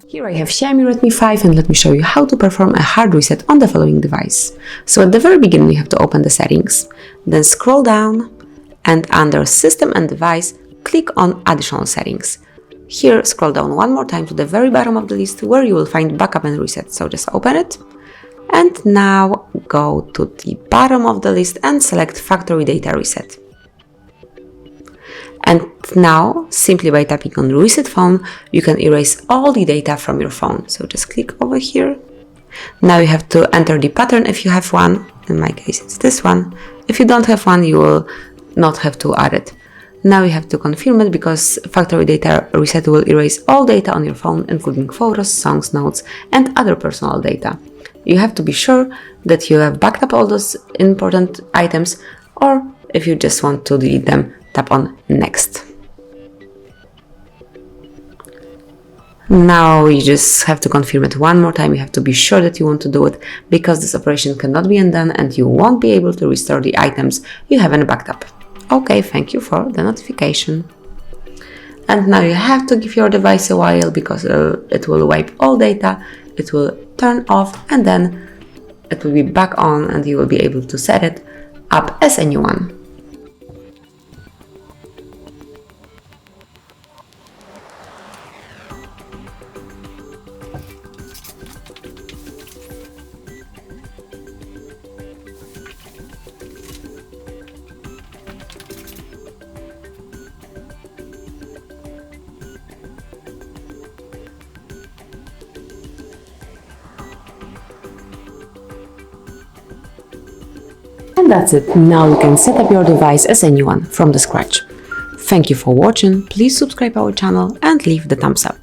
Here I have Xiaomi Redmi 5 and let me show you how to perform a hard reset on the following device. So at the very beginning you have to open the settings, then scroll down and under System and Device click on Additional Settings. Here scroll down one more time to the very bottom of the list where you will find Backup and Reset, so just open it. And now go to the bottom of the list and select Factory Data Reset. And now, simply by tapping on Reset Phone, you can erase all the data from your phone. So just click over here. Now you have to enter the pattern if you have one. In my case, it's this one. If you don't have one, you will not have to add it. Now you have to confirm it because Factory Data Reset will erase all data on your phone, including photos, songs, notes, and other personal data. You have to be sure that you have backed up all those important items, or if you just want to delete them, tap on Next. Now you just have to confirm it one more time. You have to be sure that you want to do it because this operation cannot be undone and you won't be able to restore the items you haven't backed up. Okay, thank you for the notification. And now you have to give your device a while because it will wipe all data, it will turn off, and then it will be back on and you will be able to set it up as a new one. And that's it. Now you can set up your device as a new one from the scratch. Thank you for watching, please subscribe our channel and leave the thumbs up.